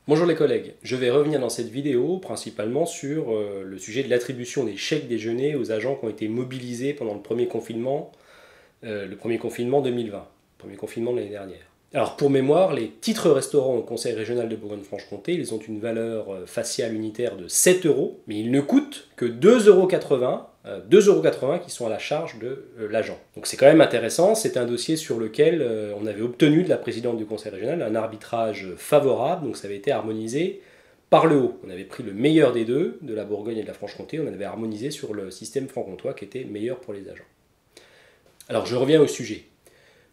Bonjour les collègues, je vais revenir dans cette vidéo principalement sur le sujet de l'attribution des chèques déjeuner aux agents qui ont été mobilisés pendant le premier confinement 2020, le premier confinement de l'année dernière. Alors pour mémoire, les titres restaurants au Conseil régional de Bourgogne-Franche-Comté, ils ont une valeur faciale unitaire de 7 euros, mais ils ne coûtent que 2,80 €, 2,80 € qui sont à la charge de l'agent. Donc c'est quand même intéressant, c'est un dossier sur lequel on avait obtenu de la présidente du Conseil régional un arbitrage favorable, donc ça avait été harmonisé par le haut. On avait pris le meilleur des deux, de la Bourgogne et de la Franche-Comté, on avait harmonisé sur le système franc-comtois qui était meilleur pour les agents. Alors je reviens au sujet.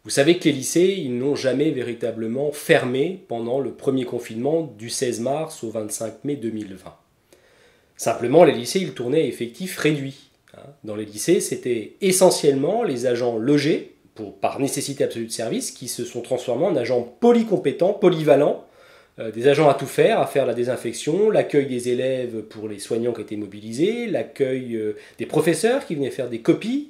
Vous savez que les lycées, ils n'ont jamais véritablement fermé pendant le premier confinement du 16 mars au 25 mai 2020. Simplement, les lycées, ils tournaient à effectif réduit. Dans les lycées, c'était essentiellement les agents logés, par nécessité absolue de service, qui se sont transformés en agents polycompétents, polyvalents, des agents à tout faire, à faire la désinfection, l'accueil des élèves pour les soignants qui étaient mobilisés, l'accueil des professeurs qui venaient faire des copies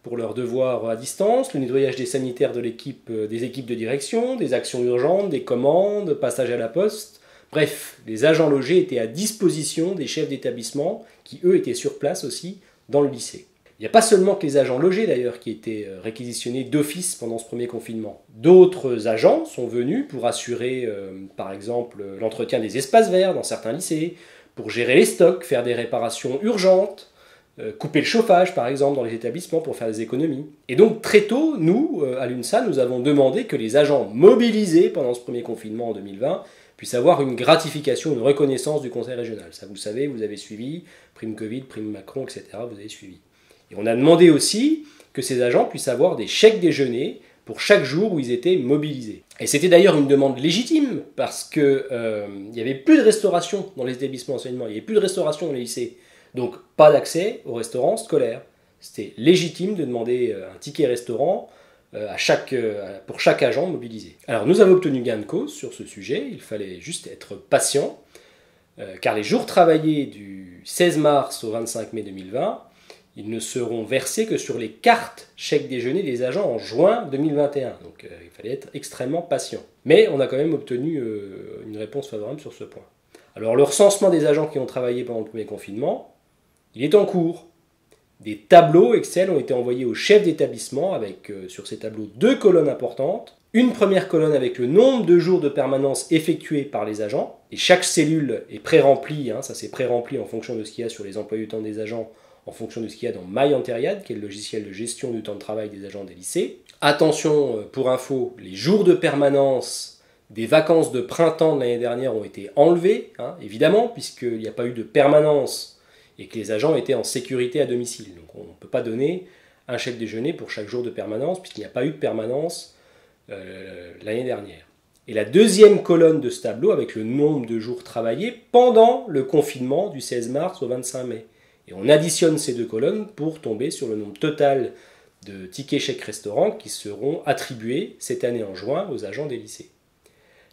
pour leurs devoirs à distance, le nettoyage des sanitaires des équipes de direction, des actions urgentes, des commandes, passage à la poste. Bref, les agents logés étaient à disposition des chefs d'établissement qui, eux, étaient sur place aussi dans le lycée. Il n'y a pas seulement que les agents logés, d'ailleurs, qui étaient réquisitionnés d'office pendant ce premier confinement. D'autres agents sont venus pour assurer, par exemple, l'entretien des espaces verts dans certains lycées, pour gérer les stocks, faire des réparations urgentes, couper le chauffage, par exemple, dans les établissements pour faire des économies. Et donc, très tôt, nous, à l'UNSA, nous avons demandé que les agents mobilisés pendant ce premier confinement en 2020 puissent avoir une gratification, une reconnaissance du Conseil régional. Ça, vous le savez, vous avez suivi, prime Covid, prime Macron, etc., vous avez suivi. Et on a demandé aussi que ces agents puissent avoir des chèques déjeuner pour chaque jour où ils étaient mobilisés. Et c'était d'ailleurs une demande légitime, parce qu'il n'y avait plus de restauration dans les établissements d'enseignement, il n'y avait plus de restauration dans les lycées. Donc pas d'accès au restaurant scolaire. C'était légitime de demander un ticket restaurant pour chaque agent mobilisé. Alors nous avons obtenu gain de cause sur ce sujet, il fallait juste être patient, car les jours travaillés du 16 mars au 25 mai 2020, ils ne seront versés que sur les cartes chèques déjeuner des agents en juin 2021. Donc il fallait être extrêmement patient. Mais on a quand même obtenu une réponse favorable sur ce point. Alors le recensement des agents qui ont travaillé pendant le premier confinement, il est en cours. Des tableaux Excel ont été envoyés aux chefs d'établissement avec, sur ces tableaux, 2 colonnes importantes. Une première colonne avec le nombre de jours de permanence effectués par les agents. Et chaque cellule est pré-remplie, ça c'est pré-rempli en fonction de ce qu'il y a sur les emplois du temps des agents, en fonction de ce qu'il y a dans MyAntériade, qui est le logiciel de gestion du temps de travail des agents des lycées. Attention, pour info, les jours de permanence des vacances de printemps de l'année dernière ont été enlevés, évidemment, puisqu'il n'y a pas eu de permanence et que les agents étaient en sécurité à domicile. Donc on ne peut pas donner un chèque déjeuner pour chaque jour de permanence, puisqu'il n'y a pas eu de permanence l'année dernière. Et la deuxième colonne de ce tableau, avec le nombre de jours travaillés pendant le confinement du 16 mars au 25 mai. Et on additionne ces 2 colonnes pour tomber sur le nombre total de tickets chèques restaurants qui seront attribués cette année en juin aux agents des lycées.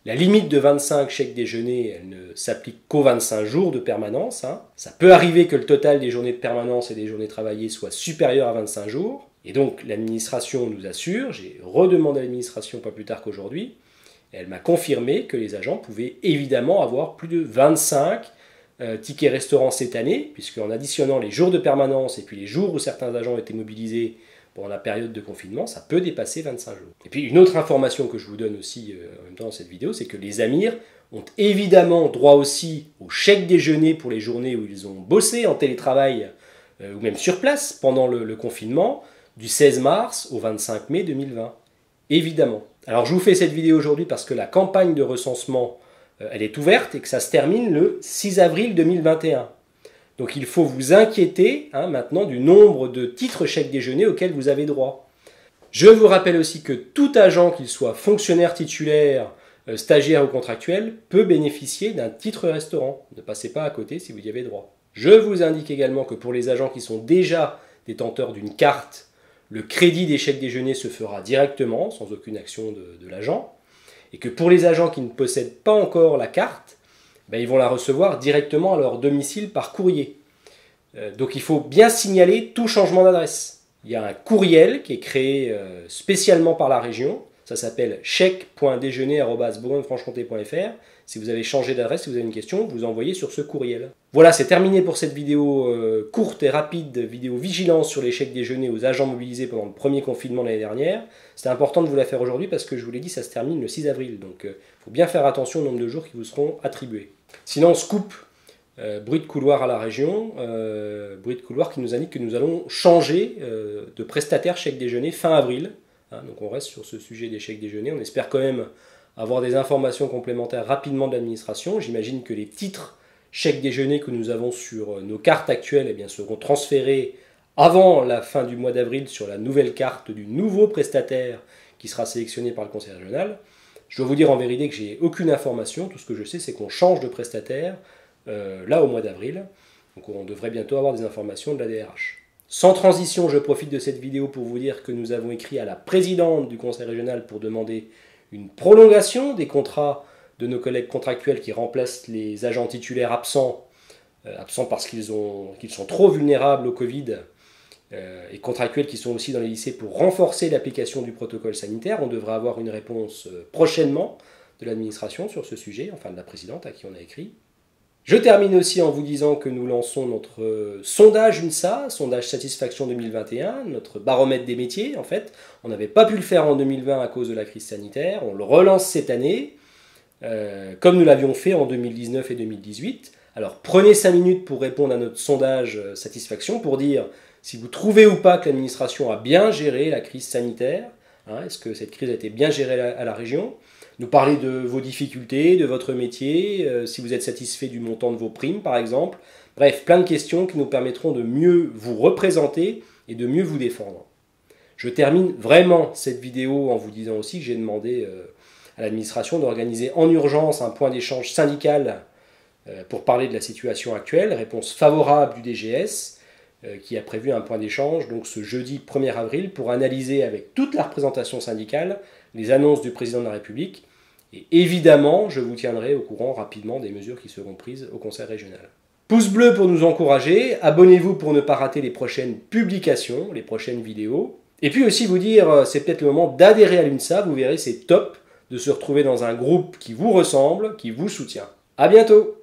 La limite de 25 chèques déjeuner, elle ne s'applique qu'aux 25 jours de permanence. Ça peut arriver que le total des journées de permanence et des journées travaillées soit supérieur à 25 jours. Et donc l'administration nous assure, j'ai redemandé à l'administration pas plus tard qu'aujourd'hui, et elle m'a confirmé que les agents pouvaient évidemment avoir plus de 25 tickets restaurants cette année, puisqu'en additionnant les jours de permanence et puis les jours où certains agents étaient mobilisés pendant la période de confinement, ça peut dépasser 25 jours. Et puis une autre information que je vous donne aussi en même temps dans cette vidéo, c'est que les amirs ont évidemment droit aussi au chèque déjeuner pour les journées où ils ont bossé en télétravail ou même sur place pendant le confinement, du 16 mars au 25 mai 2020. Évidemment. Alors je vous fais cette vidéo aujourd'hui parce que la campagne de recensement, elle est ouverte et que ça se termine le 6 avril 2021. Donc il faut vous inquiéter maintenant du nombre de titres chèques déjeuner auxquels vous avez droit. Je vous rappelle aussi que tout agent, qu'il soit fonctionnaire titulaire, stagiaire ou contractuel, peut bénéficier d'un titre restaurant. Ne passez pas à côté si vous y avez droit. Je vous indique également que pour les agents qui sont déjà détenteurs d'une carte, le crédit des chèques déjeuner se fera directement, sans aucune action de l'agent. Et que pour les agents qui ne possèdent pas encore la carte, ils vont la recevoir directement à leur domicile par courrier. Donc il faut bien signaler tout changement d'adresse. Il y a un courriel qui est créé spécialement par la région, ça s'appelle chèque.déjeuner@bourgognefranchecomté.fr. Si vous avez changé d'adresse, si vous avez une question, vous envoyez sur ce courriel. Voilà, c'est terminé pour cette vidéo courte et rapide, vidéo vigilance sur les chèques déjeuner aux agents mobilisés pendant le premier confinement l'année dernière. C'était important de vous la faire aujourd'hui parce que je vous l'ai dit, ça se termine le 6 avril. Donc il faut bien faire attention au nombre de jours qui vous seront attribués. Sinon, scoop, bruit de couloir à la région, bruit de couloir qui nous indique que nous allons changer de prestataire chèque déjeuner fin avril. Donc on reste sur ce sujet des chèques déjeuner. On espère quand même avoir des informations complémentaires rapidement de l'administration. J'imagine que les titres chèques déjeuner que nous avons sur nos cartes actuelles seront transférés avant la fin du mois d'avril sur la nouvelle carte du nouveau prestataire qui sera sélectionné par le conseil régional. Je dois vous dire en vérité que j'ai aucune information. Tout ce que je sais, c'est qu'on change de prestataire là au mois d'avril. Donc on devrait bientôt avoir des informations de la DRH. Sans transition, je profite de cette vidéo pour vous dire que nous avons écrit à la présidente du conseil régional pour demander une prolongation des contrats de nos collègues contractuels qui remplacent les agents titulaires absents parce qu'ils sont trop vulnérables au Covid, et contractuels qui sont aussi dans les lycées pour renforcer l'application du protocole sanitaire. On devrait avoir une réponse prochainement de l'administration sur ce sujet, enfin de la présidente à qui on a écrit. Je termine aussi en vous disant que nous lançons notre sondage UNSA, sondage satisfaction 2021, notre baromètre des métiers en fait. On n'avait pas pu le faire en 2020 à cause de la crise sanitaire, on le relance cette année, comme nous l'avions fait en 2019 et 2018. Alors prenez 5 minutes pour répondre à notre sondage satisfaction, pour dire si vous trouvez ou pas que l'administration a bien géré la crise sanitaire, est-ce que cette crise a été bien gérée à la région. Nous parler de vos difficultés, de votre métier, si vous êtes satisfait du montant de vos primes par exemple. Bref, plein de questions qui nous permettront de mieux vous représenter et de mieux vous défendre. Je termine vraiment cette vidéo en vous disant aussi que j'ai demandé à l'administration d'organiser en urgence un point d'échange syndical pour parler de la situation actuelle. Réponse favorable du DGS qui a prévu un point d'échange donc ce jeudi 1er avril pour analyser avec toute la représentation syndicale les annonces du président de la République. Et évidemment, je vous tiendrai au courant rapidement des mesures qui seront prises au conseil régional. Pouce bleu pour nous encourager, abonnez-vous pour ne pas rater les prochaines publications, les prochaines vidéos. Et puis aussi vous dire, c'est peut-être le moment d'adhérer à l'UNSA, vous verrez c'est top de se retrouver dans un groupe qui vous ressemble, qui vous soutient. À bientôt!